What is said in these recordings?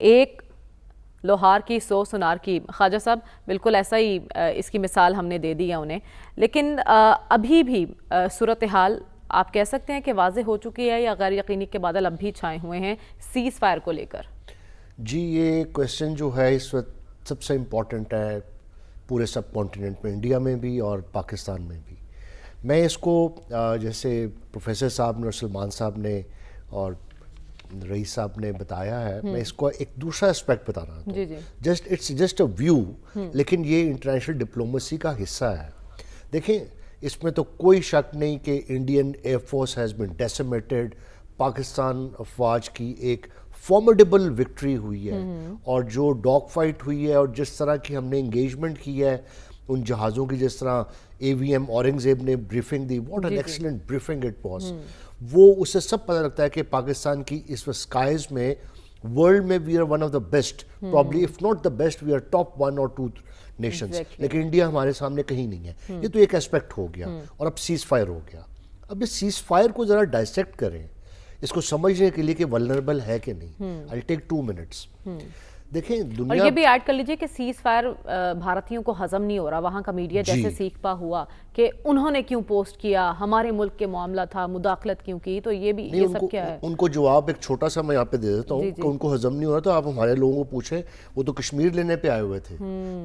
ایک لوہار کی 100 سونار کی. خواجہ صاحب بالکل ایسا ہی اس کی مثال ہم نے دے دی ہے انہیں، لیکن ابھی بھی صورتحال آپ کہہ سکتے ہیں کہ واضح ہو چکی ہے یا غیر یقینی کے بادل اب بھی چھائے ہوئے ہیں سیز فائر کو لے کر؟ جی یہ کویسچن جو ہے اس وقت سب سے امپورٹنٹ ہے پورے سب کانٹیننٹ میں، انڈیا میں بھی اور پاکستان میں بھی. میں اس کو جیسے پروفیسر صاحب نے اور سلمان صاحب نے اور رئیس صاحب نے بتایا ہے، میں اس کو ایک دوسرا اسپیکٹ بتا رہا ہوں. اٹس جسٹ اے ویو، لیکن یہ انٹرنیشنل ڈپلومیسی کا حصہ ہے. دیکھیں اس میں تو کوئی شک نہیں کہ Indian Air Force has been decimated. Pakistan افواج کی ایک فارمیڈیبل وکٹری ہوئی ہے، اور جو ڈاگ فائٹ ہوئی ہے اور جس طرح کی ہم نے انگیجمنٹ کی ہے ان جہازوں کی، جس طرح اے وی ایم اورنگزیب نے briefing the, what an excellent briefing it was. وہ اس سے سب پتہ لگتا ہے کہ پاکستان کی اس وقت اسکائز میں ورلڈ میں we are one of the best, probably if not the best we are top 1 or 2 nations. لیکن انڈیا ہمارے سامنے کہیں نہیں ہے. یہ تو ایک اسپیکٹ ہو گیا، اور اب سیز فائر ہو گیا. اب اس سیز فائر کو ذرا ڈائسیکٹ کریں اس کو سمجھنے کے لیے کہ ولنریبل ہے کہ نہیں. I'll take 2 minutes. دیکھیں دنیا، اور یہ بھی ایڈ کر لیجئے کہ سیز فائر بھارتیوں کو ہزم نہیں ہو رہا. وہاں کا میڈیا جیسے سیکھ پا ہوا کہ انہوں نے کیوں پوسٹ کیا، ہمارے ملک کے معاملہ تھا، مداخلت کیوں کی. تو یہ بھی یہ سب کیا ہے؟ ان کو جواب ایک چھوٹا سا میں یہاں پہ دے دیتا ہوں کہ ان کو ہضم نہیں ہو رہا. تو آپ ہمارے لوگوں کو پوچھیں، وہ تو کشمیر لینے پہ آئے ہوئے تھے.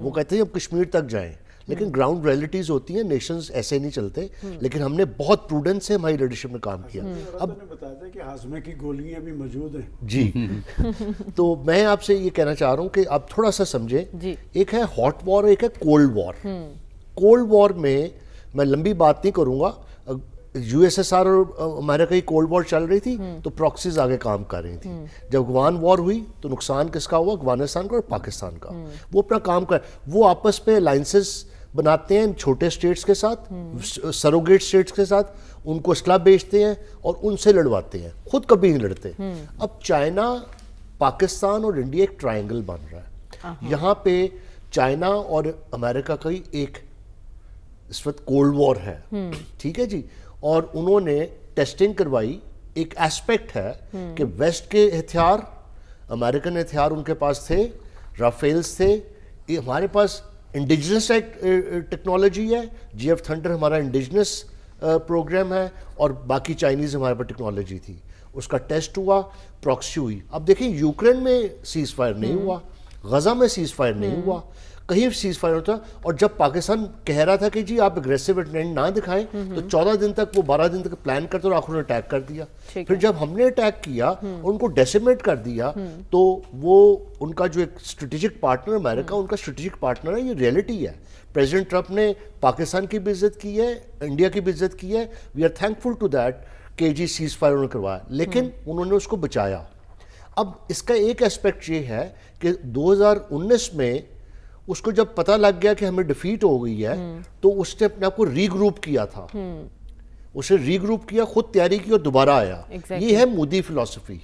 وہ کہتے ہیں اب کشمیر تک جائیں، لیکن گراؤنڈ ریئلٹیز ہوتی ہیں، نیشنز ایسے نہیں چلتے. لیکن ہم نے بہت پروڈنس سے ہماری لیڈرشپ میں کام کیا. اب بتایا تھا کہ ہاضمے کی گولیاں بھی موجود ہیں. جی تو میں آپ سے یہ کہنا چاہ رہا ہوں کہ آپ تھوڑا سا سمجھیں. ایک ہے ہاٹ وار، ایک ہے کولڈ وار. کولڈ وار میں لمبی بات نہیں کروں گا. یو ایس ایس آر اور امریکہ کی کولڈ وار چل رہی تھی تو پراکسیز آگے کام کر رہی تھی. جب افغان وار ہوئی تو نقصان کس کا ہوا؟ افغانستان کا اور پاکستان کا. وہ اپنا کام وہ آپس میں الائنسز بناتے ہیں چھوٹے اسٹیٹس کے ساتھ، سروگیٹ اسٹیٹس کے ساتھ، ان کو اسلحہ بیچتے ہیں اور ان سے لڑواتے ہیں، خود کبھی نہیں لڑتے. اب چائنا، پاکستان اور انڈیا ایک ٹرائنگل بن رہا ہے. یہاں پہ چائنا اور امریکہ کا ایک اس وقت کولڈ وار ہے. ٹھیک ہے جی. اور انہوں نے ٹیسٹنگ کروائی. ایک ایسپیکٹ ہے کہ ویسٹ کے ہتھیار، امریکن ہتھیار ان کے پاس تھے، رافیلز تھے. ہمارے پاس انڈیجنس ٹیکنالوجی ہے، جی ایف تھنڈر ہمارا انڈیجنس پروگرام ہے، اور باقی چائنیز ہمارے پاس ٹیکنالوجی تھی. اس کا ٹیسٹ ہوا، پراکسی ہوئی. اب دیکھیں یوکرین میں سیز فائر نہیں ہوا، غزہ میں سیز فائر نہیں ہوا، کہیں سیز فائر ہوتا. اور جب پاکستان کہہ رہا تھا کہ جی آپ اگریسو اٹینڈ نہ دکھائیں، تو 14 دن تک، وہ 12 دن تک پلان کرتے اور آخر نے اٹیک کر دیا. پھر جب ہم نے اٹیک کیا اور ان کو ڈیسیمیٹ کر دیا، تو وہ ان کا جو ایک اسٹریٹجک پارٹنر امریکہ، ان کا اسٹریٹجک پارٹنر ہے. یہ ریئلٹی ہے. پریزیڈنٹ ٹرمپ نے پاکستان کی بھی عزت کی ہے، انڈیا کی بھی عزت کی ہے. We are thankful to that کہ جی سیز فائر انہوں نے کروایا، لیکن انہوں نے اس کو بچایا. اب اس کا ایک اسپیکٹ یہ ہے کہ 2019 میں اس کو جب پتہ لگ گیا کہ ہمیں ڈیفیٹ ہو گئی ہے، تو اس نے اپنے آپ کو ری گروپ کیا تھا. اسے ری گروپ کیا، خود تیاری کی اور دوبارہ آیا. یہ ہے مودی فلسفی.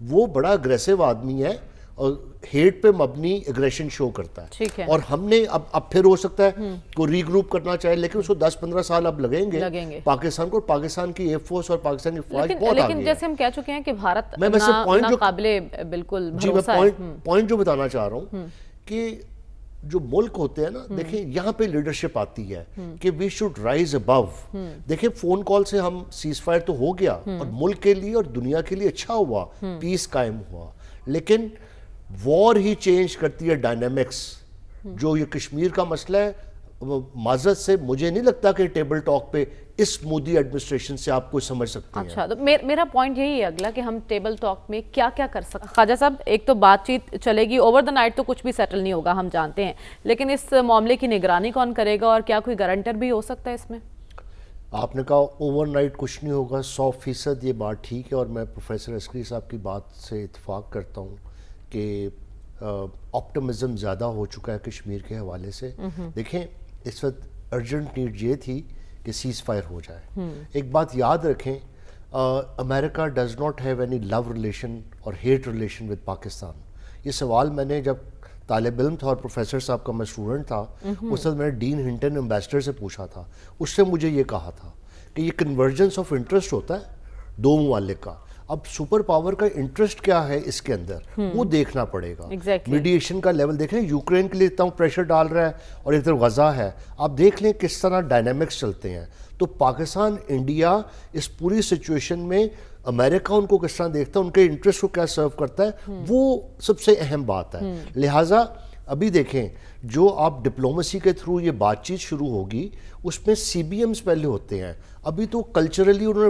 وہ بڑا اگریسو آدمی ہے اور ہیٹ پہ مبنی اگریشن شو کرتا ہے. اور ہم نے اب پھر ہو سکتا ہے کوئی ری گروپ کرنا چاہے، لیکن اس کو 10-15 سال اب لگیں گے پاکستان کو. پاکستان کی ایئر فورس اور پاکستان کی فوج بہت آگے ہے. لیکن جیسے ہم کہہ چکے ہیں کہ بھارت ناقابل بالکل بھروسہ ہے. پوائنٹ جو بتانا چاہ رہا ہوں کہ جو ملک ہوتے ہیں نا، دیکھیں یہاں پہ لیڈرشپ آتی ہے کہ وی شوڈ رائز ابو. دیکھیں فون کال سے ہم سیز فائر تو ہو گیا، اور ملک کے لیے اور دنیا کے لیے اچھا ہوا، پیس قائم ہوا. لیکن وار ہی چینج کرتی ہے ڈائنامکس. جو یہ کشمیر کا مسئلہ ہے، معذرت سے مجھے نہیں لگتا کہ ٹیبل ٹاک پہ اس مودی ایڈمنسٹریشن سے آپ کو سمجھ سکتے ہیں. اچھا، تو میرا پوائنٹ یہی ہے اگلا کہ ہم ٹیبل ٹاک میں کیا کیا کر سکتے ہیں. خواجہ صاحب، ایک تو بات چیت چلے گی، اوور دا نائٹ تو کچھ بھی سیٹل نہیں ہوگا، ہم جانتے ہیں، لیکن اس معاملے کی نگرانی کون کرے گا، اور کیا کوئی گارنٹر بھی ہو سکتا ہے اس میں؟ آپ نے کہا اوور نائٹ کچھ نہیں ہوگا، 100% یہ بات ٹھیک ہے. اور میں پروفیسر عسکری صاحب کی بات سے اتفاق کرتا ہوں کہ آپٹمزم زیادہ ہو چکا ہے کشمیر کے حوالے سے. دیکھیں اس وقت ارجنٹ نیڈ یہ تھی کہ سیز فائر ہو جائے. ایک بات یاد رکھیں، امریکہ does not have any love relation اور ہیٹ ریلیشن ود پاکستان. یہ سوال میں نے جب طالب علم تھا اور پروفیسر صاحب کا میں اسٹوڈنٹ تھا، اس وقت میں نے ڈین ہنٹن امبیسڈر سے پوچھا تھا. اس سے مجھے یہ کہا تھا کہ یہ کنورجنس آف انٹرسٹ ہوتا ہے دو ممالک کا. اب سپر پاور کا انٹرسٹ کیا ہے اس کے اندر وہ دیکھنا پڑے گا. میڈیشن کا لیول دیکھیں, یوکرین کے لیے اتنا پریشر ڈال رہا ہے اور ایک طرف غزہ ہے, آپ دیکھ لیں کس طرح ڈائنامکس چلتے ہیں. تو پاکستان انڈیا اس پوری سچویشن میں امریکہ ان کو کس طرح دیکھتا ہے, ان کے انٹرسٹ کو کیا سرو کرتا ہے, وہ سب سے اہم بات ہے. لہٰذا ابھی دیکھیں جو آپ ڈپلومیسی کے تھرو یہ بات چیت شروع ہوگی اس میں سی بی ایمز پہلے ہوتے ہیں. ابھی تو کلچرلی انہوں نے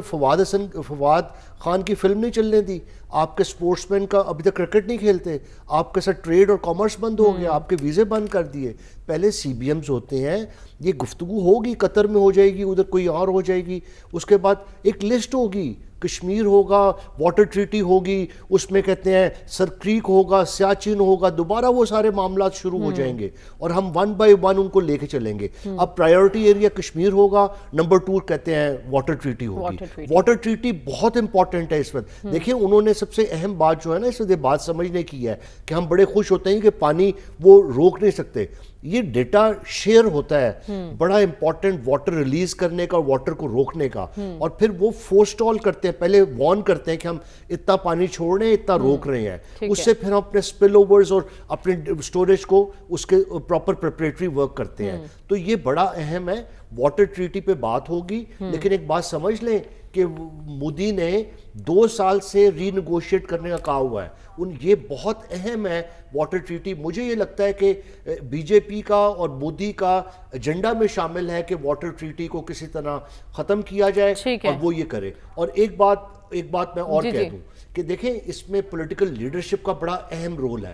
فواد خان کی فلم نہیں چلنے دی, آپ کے سپورٹس مین کا ابھی تک کرکٹ نہیں کھیلتے, آپ کے ساتھ ٹریڈ اور کامرس بند ہو گیا, آپ کے ویزے بند کر دیے. پہلے سی بی ایمز ہوتے ہیں, یہ گفتگو ہوگی, قطر میں ہو جائے گی, ادھر کوئی اور ہو جائے گی, اس کے بعد ایک لسٹ ہوگی, کشمیر ہوگا, واٹر ٹریٹی ہوگی, اس میں کہتے ہیں سر کریک ہوگا, سیاچن ہوگا, دوبارہ وہ سارے معاملات شروع ہو جائیں گے اور ہم 1 بائی 1 ان کو لے کے چلیں گے. اب پرائیورٹی ایریا کشمیر ہوگا, نمبر 2 کہتے ہیں واٹر ٹریٹی ہوگی. واٹر ٹریٹی بہت امپورٹنٹ ہے اس وقت. دیکھیں انہوں نے سب سے اہم بات جو ہے نا اس وقت یہ بات سمجھنے کی ہے کہ ہم بڑے خوش ہوتے ہیں کہ پانی وہ روک نہیں سکتے, یہ ڈیٹا شیئر ہوتا ہے بڑا امپورٹنٹ واٹر ریلیز کرنے کا, واٹر کو روکنے کا, اور پھر وہ فورسٹال کرتے ہیں, پہلے وارن کرتے ہیں کہ ہم اتنا پانی چھوڑ رہے ہیں, اتنا روک رہے ہیں, اس سے پھر ہم اپنے سپل اوورز اور اپنے سٹوریج کو اس کے پراپر پریپریٹری ورک کرتے ہیں. تو یہ بڑا اہم ہے. واٹر ٹریٹی پہ بات ہوگی, لیکن ایک بات سمجھ لیں کہ مودی نے 2 سال سے ری نیگوشیٹ کرنے کا کہا ہوا ہے, یہ بہت اہم ہے واٹر ٹریٹی. مجھے یہ لگتا ہے کہ بی جے پی کا اور مودی کا ایجنڈا میں شامل ہے کہ واٹر ٹریٹی کو کسی طرح ختم کیا جائے اور وہ یہ کرے. اور ایک بات میں اور کہہ دوں کہ دیکھیں اس میں پولیٹیکل لیڈرشپ کا بڑا اہم رول ہے.